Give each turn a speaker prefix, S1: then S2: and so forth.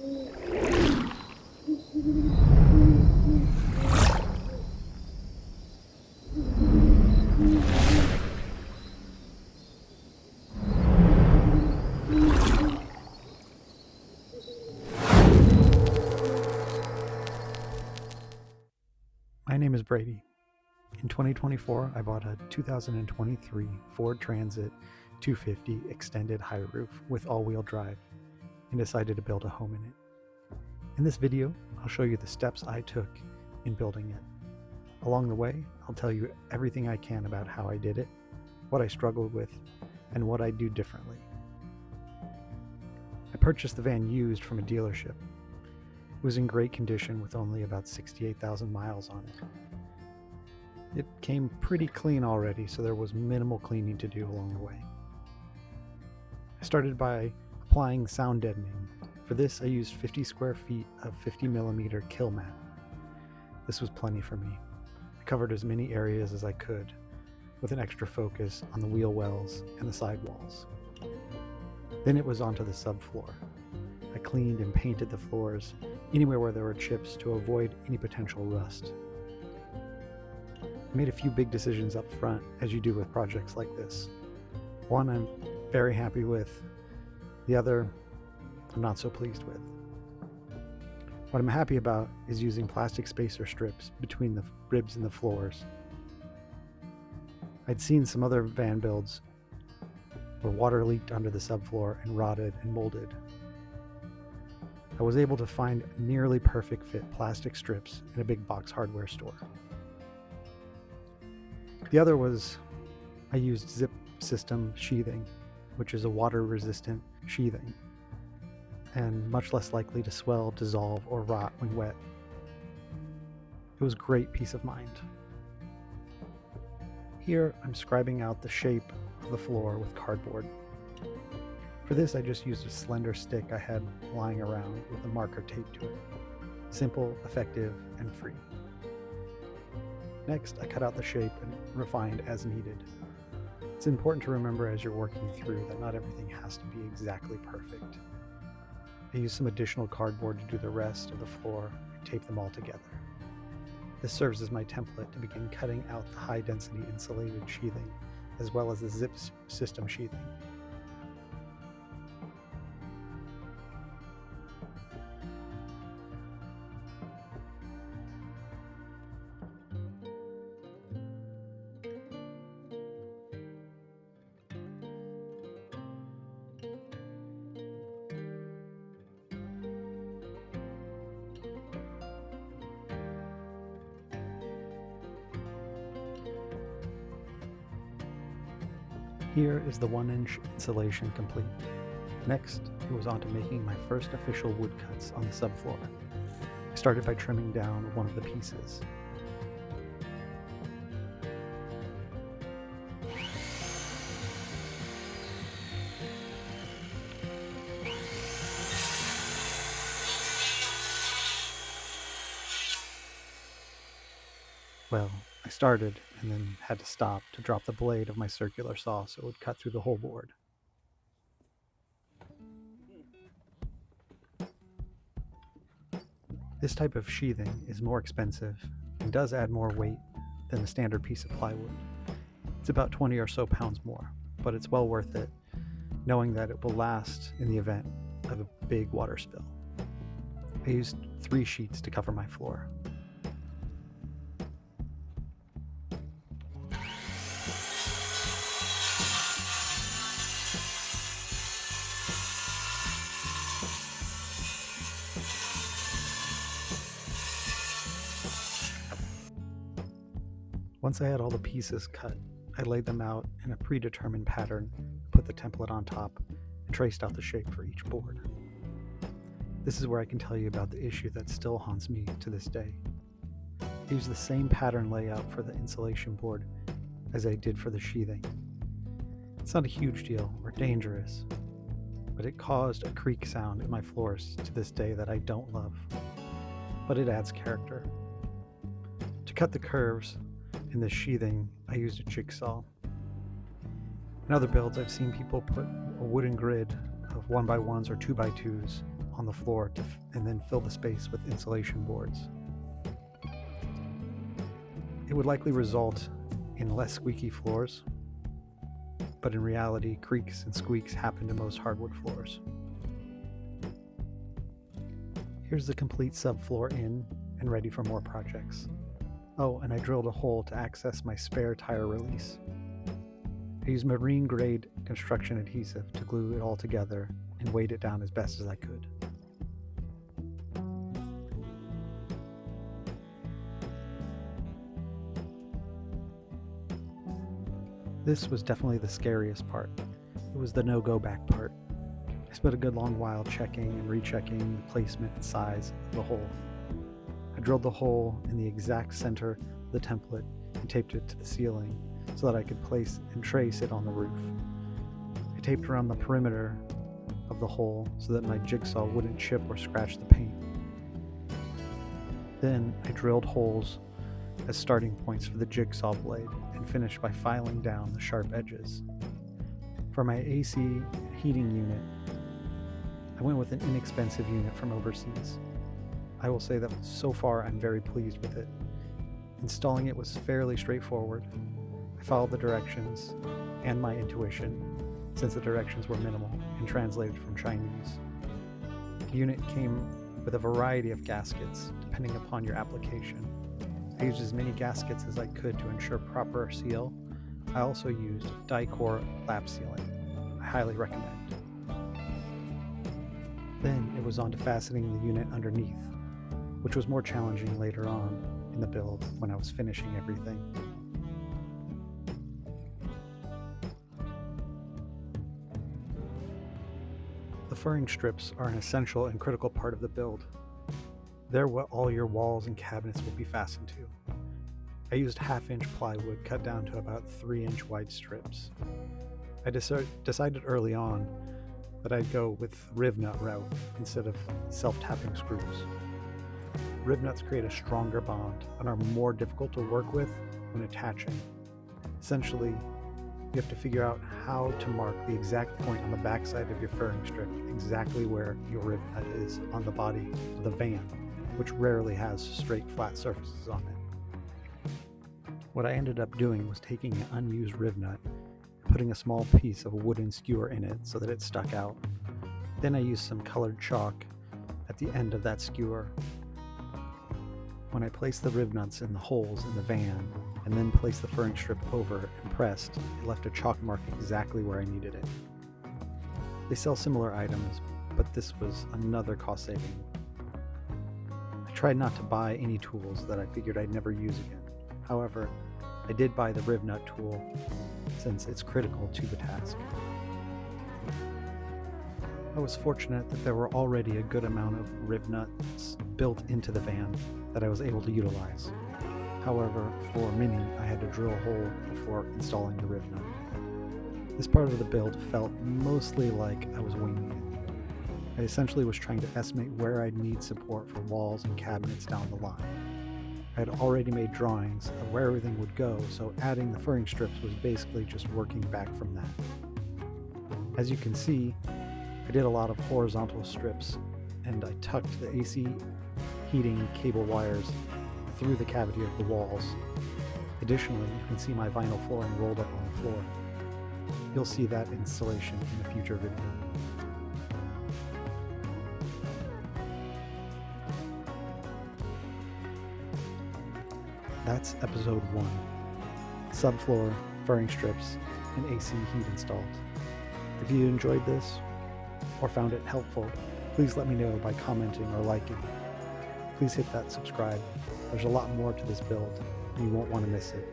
S1: My name is Brady. In 2024, I bought a 2023 Ford Transit 250 extended high roof with all-wheel drive and decided to build a home in it. In this video, I'll show you the steps I took in building it. Along the way, I'll tell you everything I can about how I did it, what I struggled with, and what I'd do differently. I purchased the van used from a dealership. It was in great condition with only about 68,000 miles on it. It came pretty clean already, so there was minimal cleaning to do along the way. I started by applying sound deadening. For this, I used 50 square feet of 50mm kill mat. This was plenty for me. I covered as many areas as I could, with an extra focus on the wheel wells and the sidewalls. Then it was onto the subfloor. I cleaned and painted the floors anywhere where there were chips to avoid any potential rust. I made a few big decisions up front, as you do with projects like this. One I'm very happy with, the other I'm not so pleased with. What I'm happy about is using plastic spacer strips between the ribs and the floors. I'd seen some other van builds where water leaked under the subfloor and rotted and molded. I was able to find nearly perfect fit plastic strips in a big box hardware store. The other was I used ZipSystem sheathing, which is a water-resistant sheathing and much less likely to swell, dissolve, or rot when wet. It was great peace of mind. Here I'm scribing out the shape of the floor with cardboard. For this, I just used a slender stick I had lying around with a marker taped to it. Simple, effective, and free. Next, I cut out the shape and refined as needed. It's important to remember as you're working through that not everything has to be exactly perfect. I used some additional cardboard to do the rest of the floor and tape them all together. This serves as my template to begin cutting out the high-density insulated sheathing, as well as the ZipSystem sheathing. Here is the 1-inch insulation complete. Next, it was on to making my first official wood cuts on the subfloor. I started by trimming down one of the pieces. Well, I started and then had to stop to drop the blade of my circular saw so it would cut through the whole board. This type of sheathing is more expensive and does add more weight than the standard piece of plywood. It's about 20 or so pounds more, but it's well worth it, knowing that it will last in the event of a big water spill. I used 3 sheets to cover my floor. Once I had all the pieces cut, I laid them out in a predetermined pattern, put the template on top, and traced out the shape for each board. This is where I can tell you about the issue that still haunts me to this day. I used the same pattern layout for the insulation board as I did for the sheathing. It's not a huge deal or dangerous, but it caused a creak sound in my floors to this day that I don't love, but it adds character. To cut the curves in the sheathing, I used a jigsaw. In other builds, I've seen people put a wooden grid of 1x1s or 2x2s on the floor and then fill the space with insulation boards. It would likely result in less squeaky floors, but in reality, creaks and squeaks happen to most hardwood floors. Here's the complete subfloor in and ready for more projects. Oh, and I drilled a hole to access my spare tire release. I used marine grade construction adhesive to glue it all together and weighed it down as best as I could. This was definitely the scariest part. It was the no-go back part. I spent a good long while checking and rechecking the placement and size of the hole. I drilled the hole in the exact center of the template and taped it to the ceiling so that I could place and trace it on the roof. I taped around the perimeter of the hole so that my jigsaw wouldn't chip or scratch the paint. Then I drilled holes as starting points for the jigsaw blade and finished by filing down the sharp edges. For my AC heating unit, I went with an inexpensive unit from overseas. I will say that so far I'm very pleased with it. Installing it was fairly straightforward. I followed the directions and my intuition, since the directions were minimal and translated from Chinese. The unit came with a variety of gaskets, depending upon your application. I used as many gaskets as I could to ensure proper seal. I also used die-core lap sealing. I highly recommend. Then it was on to fastening the unit underneath, which was more challenging later on in the build when I was finishing everything. The furring strips are an essential and critical part of the build. They're what all your walls and cabinets will be fastened to. I used 1/2-inch plywood cut down to about 3-inch wide strips. I decided early on that I'd go with rivnut route instead of self-tapping screws. Rivnuts create a stronger bond and are more difficult to work with when attaching. Essentially, you have to figure out how to mark the exact point on the backside of your furring strip exactly where your rivnut is on the body of the van, which rarely has straight flat surfaces on it. What I ended up doing was taking an unused rivnut and putting a small piece of a wooden skewer in it so that it stuck out. Then I used some colored chalk at the end of that skewer. When I placed the rivnuts in the holes in the van and then placed the furring strip over and pressed, it left a chalk mark exactly where I needed it. They sell similar items, but this was another cost saving. I tried not to buy any tools that I figured I'd never use again. However, I did buy the rivnut tool since it's critical to the task. I was fortunate that there were already a good amount of rivnuts built into the van that I was able to utilize. However, for many, I had to drill a hole before installing the rivnut. This part of the build felt mostly like I was winging it. I essentially was trying to estimate where I'd need support for walls and cabinets down the line. I had already made drawings of where everything would go, so adding the furring strips was basically just working back from that. As you can see, I did a lot of horizontal strips, and I tucked the AC heating cable wires through the cavity of the walls. Additionally, you can see my vinyl flooring rolled up on the floor. You'll see that installation in a future video. That's episode 1. Subfloor, furring strips, and AC heat installed. If you enjoyed this or found it helpful, please let me know by commenting or liking. Please hit that subscribe. There's a lot more to this build, and you won't want to miss it.